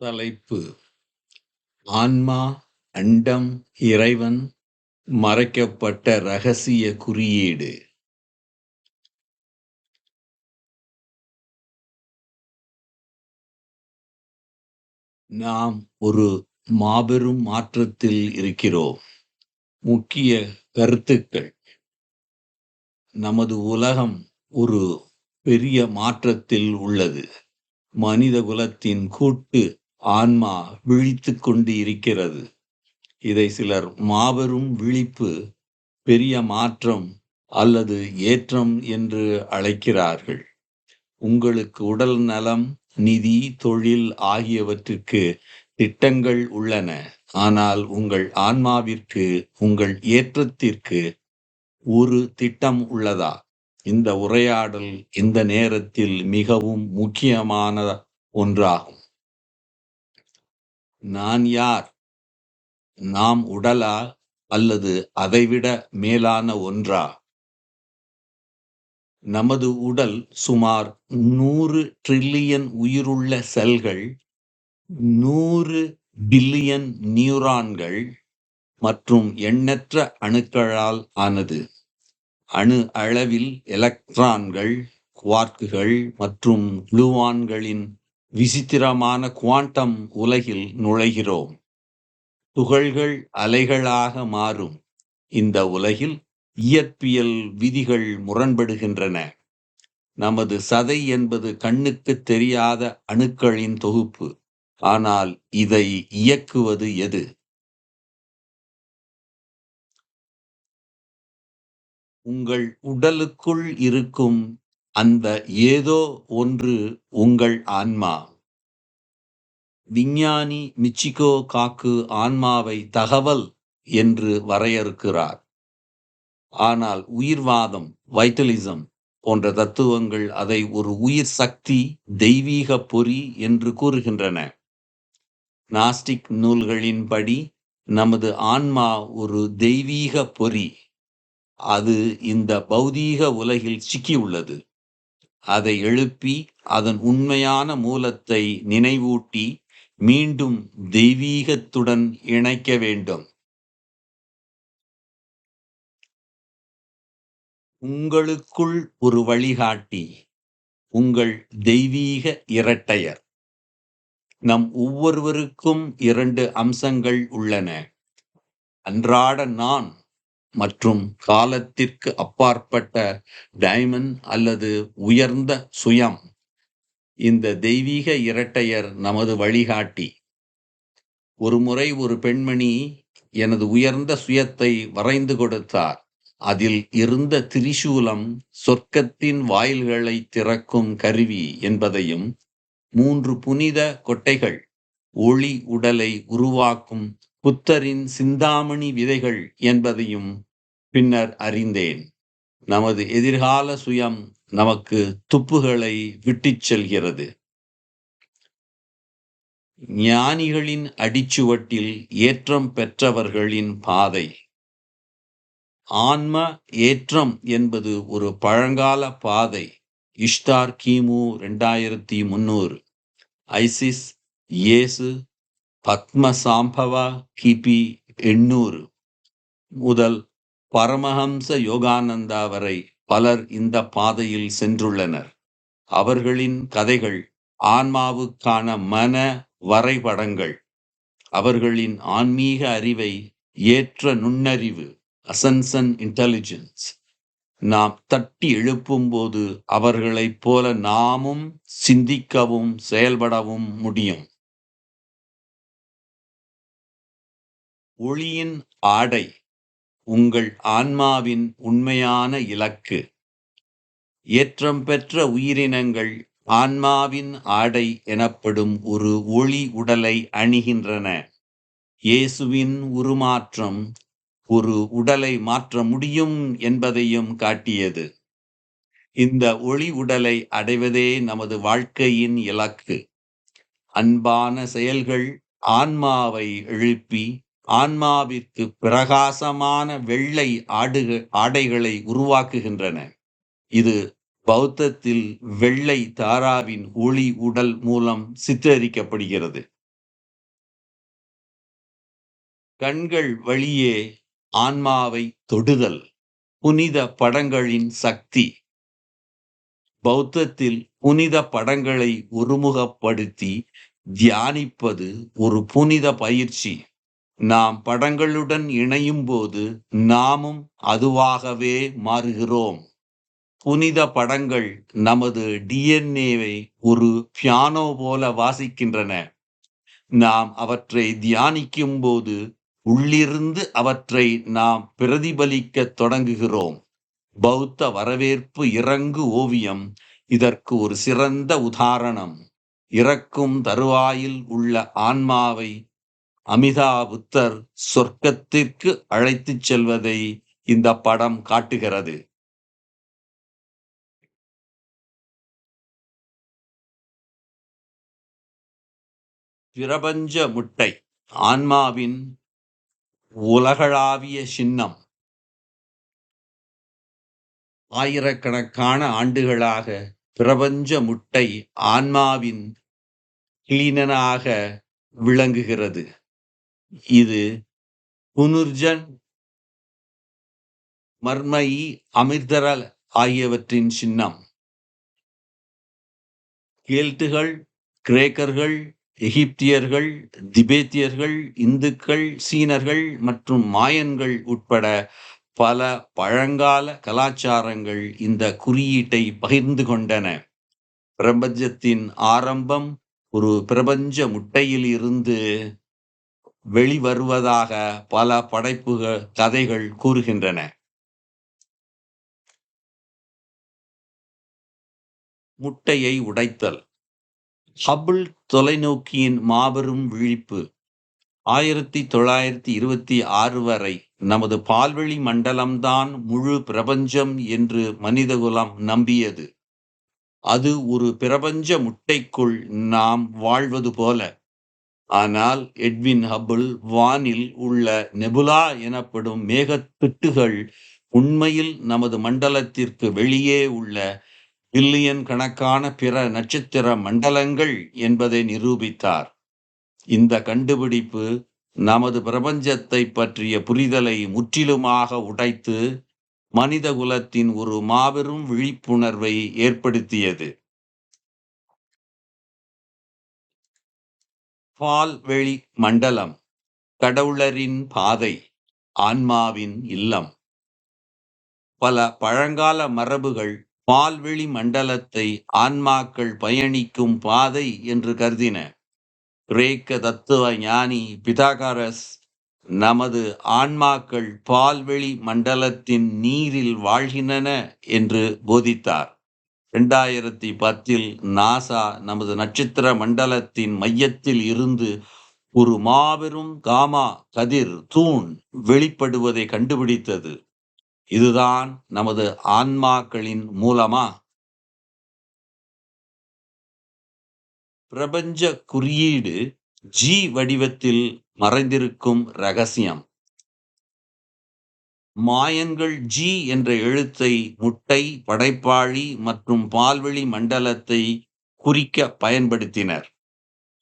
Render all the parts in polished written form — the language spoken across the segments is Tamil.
தலைப்பு: ஆன்மா, அண்டம், இறைவன், மறைக்கப்பட்ட இரகசிய குறியீடு. நாம் ஒரு மாபெரும் மாற்றத்தில் இருக்கிறோம். முக்கிய கருத்துக்கள்: நமது உலகம் ஒரு பெரிய மாற்றத்தில் உள்ளது. மனித குலத்தின் கூட்டு ஆன்மா விழித்துக் கொண்டு இருக்கிறது. இதை சிலர் மாபெரும் விழிப்பு, பெரிய மாற்றம் அல்லது ஏற்றம் என்று அழைக்கிறார்கள். உங்களுக்கு உடல் நலம், நிதி, தொழில் ஆகியவற்றிற்கு திட்டங்கள் உள்ளன. ஆனால் உங்கள் ஆன்மாவிற்கு, உங்கள் ஏற்றத்திற்கு ஒரு திட்டம் உள்ளதா? இந்த உரையாடல் இந்த நேரத்தில் மிகவும் முக்கியமான ஒன்றாகும். நான் யார்? நாம் உடலா அல்லது அதைவிட மேலான ஒன்றா? நமது உடல் சுமார் 100 ட்ரில்லியன் உயிருள்ள செல்கள், 100 பில்லியன் நியூரான்கள் மற்றும் எண்ணற்ற அணுக்களால் ஆனது. அணு அளவில் எலக்ட்ரான்கள், குவார்க்குகள் மற்றும் குளுவான்களின் விசித்திரமான குவாண்டம் உலகில் நுழைகிறோம். துகள்கள் அலைகளாக மாறும் இந்த உலகில் இயற்பியல் விதிகள் முரண்படுகின்றன. நமது சதை என்பது கண்ணுக்கு தெரியாத அணுக்களின் தொகுப்பு. ஆனால் இதை இயக்குவது எது? உங்கள் உடலுக்குள் இருக்கும் அந்த ஏதோ ஒன்று உங்கள் ஆன்மா. விஞ்ஞானி மிச்சிகோ காக்கு ஆன்மாவை தகவல் என்று வரையறுக்கிறார். ஆனால் உயிர்வாதம், வைட்டலிசம் போன்ற தத்துவங்கள் அதை ஒரு உயிர் சக்தி, தெய்வீக பொறி என்று கூறுகின்றன. நாஸ்டிக் நூல்களின்படி நமது ஆன்மா ஒரு தெய்வீக பொறி. அது இந்த பௌதீக உலகில் சிக்கியுள்ளது. அதை எழுப்பி அதன் உண்மையான மூலத்தை நினைவூட்டி மீண்டும் தெய்வீகத்துடன் இணைக்க வேண்டும். உங்களுக்குள் ஒரு வழிகாட்டி, உங்கள் தெய்வீக இரட்டையர். நம் ஒவ்வொருவருக்கும் 2 அம்சங்கள் உள்ளன: அன்றாட நான் மற்றும் காலத்திற்கு அப்பாற்பட்ட டைமன் அல்லது உயர்ந்த சுயம். இந்த தெய்வீக இரட்டையர் நமது வழிகாட்டி. ஒருமுறை ஒரு பெண்மணி எனது உயர்ந்த சுயத்தை வரைந்து கொடுத்தார். அதில் இருந்த திரிசூலம் சொர்க்கத்தின் வாயில்களை திறக்கும் கருவி என்பதையும், 3 புனித கொட்டைகள் ஒளி உடலை உருவாக்கும் புத்தரின் சிந்தாமணி விதைகள் என்பதையும் பின்னர் அறிந்தேன். நமது எதிர்கால சுயம் நமக்கு துப்புகளை விட்டுச் செல்கிறது. ஞானிகளின் அடிச்சுவட்டில் ஏற்றம் பெற்றவர்களின் பாதை. ஆன்ம ஏற்றம் என்பது ஒரு பழங்கால பாதை. இஷ்டார் கிமு 2300, ஐசிஸ், இயேசு, பத்மசாம்பவா கிபி 800 முதல் பரமஹம்ச யோகானந்தா வரை பலர் இந்த பாதையில் சென்றுள்ளனர். அவர்களின் கதைகள் ஆன்மாவுக்கான மன வரைபடங்கள். அவர்களின் ஆன்மீக அறிவை ஏற்ற நுண்ணறிவு, அசென்ஷன் இன்டெலிஜென்ஸ். நாம் தட்டி எழுப்பும்போது அவர்களைப் போல நாமும் சிந்திக்கவும் செயல்படவும் முடியும். ஒளியின் ஆடை, உங்கள் ஆன்மாவின் உண்மையான இலக்கு. ஏற்றம் பெற்ற உயிரினங்கள் ஆன்மாவின் ஆடை எனப்படும் ஒரு ஒளி உடலை அணிகின்றன. இயேசுவின் உருமாற்றம் ஒரு உடலை மாற்ற முடியும் என்பதையும் காட்டியது. இந்த ஒளி உடலை அடைவதே நமது வாழ்க்கையின் இலக்கு. அன்பான செயல்கள் ஆன்மாவை எழுப்பி ஆன்மாவிற்கு பிரகாசமான வெள்ளை ஆடைகளை உருவாக்குகின்றன. இது பௌத்தத்தில் வெள்ளை தாராவின் ஒளி உடல் மூலம் சித்தரிக்கப்படுகிறது. கண்கள் வழியே ஆன்மாவை தொடுதல். புனித படங்களின் சக்தி. பௌத்தத்தில் புனித படங்களை ஒருமுகப்படுத்தி தியானிப்பது ஒரு புனித பயிற்சி. நாம் படங்களுடன் இணையும் போது நாமும் அதுவாகவே மாறுகிறோம். புனித படங்கள் நமது டிஎன்ஏவை ஒரு பியானோ போல வாசிக்கின்றன. நாம் அவற்றை தியானிக்கும் போது உள்ளிருந்து அவற்றை நாம் பிரதிபலிக்க தொடங்குகிறோம். பௌத்த வரவேற்பு இறங்கு ஓவியம் இதற்கு ஒரு சிறந்த உதாரணம். இறக்கும் தருவாயில் உள்ள ஆன்மாவை அமிதா புத்தர் சொர்க்கத்திற்கு அழைத்துச் செல்வதை இந்த படம் காட்டுகிறது. பிரபஞ்ச முட்டை ஆன்மாவின் உலகளாவிய சின்னம். ஆயிரக்கணக்கான ஆண்டுகளாக பிரபஞ்ச முட்டை ஆன்மாவின் கிளீனனாக விளங்குகிறது. இது புனுர்ஜன், மர்மயி, அமிர்தரல் ஆகியவற்றின் சின்னம். கேல்ட்டுகள், கிரேக்கர்கள், எகிப்தியர்கள், திபேத்தியர்கள், இந்துக்கள், சீனர்கள் மற்றும் மாயன்கள் உட்பட பல பழங்கால கலாச்சாரங்கள் இந்த குறியீட்டை பகிர்ந்து கொண்டன. பிரபஞ்சத்தின் ஆரம்பம் ஒரு பிரபஞ்ச முட்டையில் இருந்து வெளிவருவதாக பல படைப்புகள் கதைகள் கூறுகின்றன. முட்டையை உடைத்தல். ஹபிள் தொலைநோக்கியின் மாபெரும் விழிப்பு. 1926 வரை நமது பால்வெளி மண்டலம்தான் முழு பிரபஞ்சம் என்று மனிதகுலம் நம்பியது. அது ஒரு பிரபஞ்ச முட்டைக்குள் நாம் வாழ்வது போல. ஆனால் எட்வின் ஹபிள் வானில் உள்ள நெபுலா எனப்படும் மேகத்திட்டுகள் உண்மையில் நமது மண்டலத்திற்கு வெளியே உள்ள பில்லியன் கணக்கான பிற நட்சத்திர மண்டலங்கள் என்பதை நிரூபித்தார். இந்த கண்டுபிடிப்பு நமது பிரபஞ்சத்தை பற்றிய புரிதலை முற்றிலுமாக உடைத்து மனித குலத்தின் ஒரு மாபெரும் விழிப்புணர்வை ஏற்படுத்தியது. பால்வெளி மண்டலம் கடவுளரின் பாதை, ஆன்மாவின் இல்லம். பல பழங்கால மரபுகள் பால்வெளி மண்டலத்தை ஆன்மாக்கள் பயணிக்கும் பாதை என்று கருதின. கிரேக்க தத்துவ ஞானி பிதாகரஸ் நமது ஆன்மாக்கள் பால்வெளி மண்டலத்தின் நீரில் வாழ்கின்றன என்று போதித்தார். 2010 நாசா நமது நட்சத்திர மண்டலத்தின் மையத்தில் இருந்து ஒரு மாபெரும் காமா கதிர் தூண் வெளிப்படுவதை கண்டுபிடித்தது. இதுதான் நமது ஆன்மாக்களின் மூலமா? பிரபஞ்ச குறியீடு ஜி வடிவத்தில் மறைந்திருக்கும் ரகசியம். மாயன்கள் ஜி என்ற எழுத்தை முட்டை, படைப்பாளி மற்றும் பால்வெளி மண்டலத்தை குறிக்க பயன்படுத்தினர்.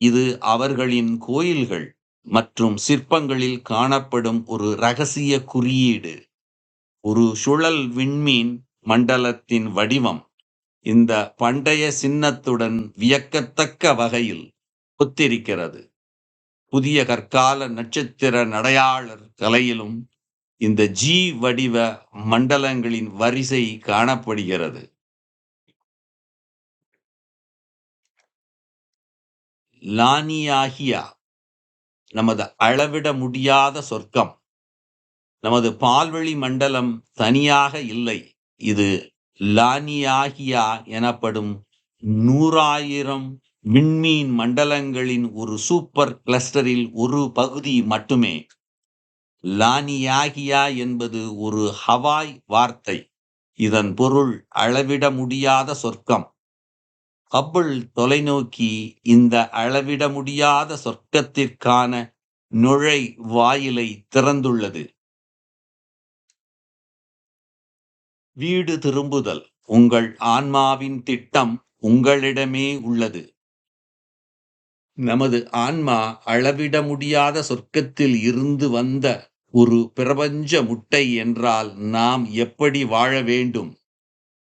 இது அவர்களின் கோயில்கள் மற்றும் சிற்பங்களில் காணப்படும் ஒரு இரகசிய குறியீடு. ஒரு சுழல் விண்மீன் மண்டலத்தின் வடிவம் இந்த பண்டைய சின்னத்துடன் வியக்கத்தக்க வகையில் ஒத்திருக்கிறது. புதிய கற்கால நட்சத்திர நடையாளர் கலையிலும் இந்த ஜி வடிவ மண்டலங்களின் வரிசை காணப்படுகிறது. லானியாகியா நமது அளவிட முடியாத சொர்க்கம். நமது பால்வெளி மண்டலம் தனியாக இல்லை. இது லானியாகியா எனப்படும் 100,000 விண்மீன் மண்டலங்களின் ஒரு சூப்பர் கிளஸ்டரில் ஒரு பகுதி மட்டுமே. லானியாகியா என்பது ஒரு ஹவாய் வார்த்தை. இதன் பொருள் அளவிட முடியாத சொர்க்கம். ஹபிள் தொலைநோக்கி இந்த அளவிட முடியாத சொர்க்கத்திற்கான நுழைவாயிலை திறந்துள்ளது. வீடு திரும்புதல். உங்கள் ஆன்மாவின் திட்டம் உங்களிடமே உள்ளது. நமது ஆன்மா அளவிட முடியாத சொர்க்கத்தில் இருந்து வந்த ஒரு பிரபஞ்ச முட்டை என்றால் நாம் எப்படி வாழ வேண்டும்?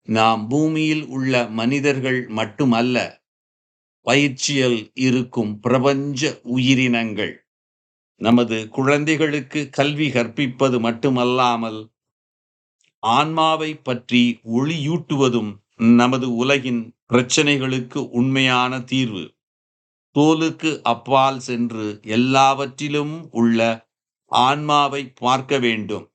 நாம் பூமியில் உள்ள மனிதர்கள் மட்டுமல்ல, பயிற்சியில் இருக்கும் பிரபஞ்ச உயிரினங்கள். நமது குழந்தைகளுக்கு கல்வி கற்பிப்பது மட்டுமல்லாமல், ஆன்மாவை பற்றி ஒளியூட்டுவதும் நமது உலகின் பிரச்சனைகளுக்கு உண்மையான தீர்வு. தோலுக்கு அப்பால் சென்று எல்லாவற்றிலும் உள்ள ஆன்மாவை பார்க்க வேண்டும்.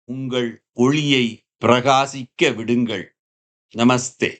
உங்கள் ஒளியை பிரகாசிக்க விடுங்கள். நமஸ்தே.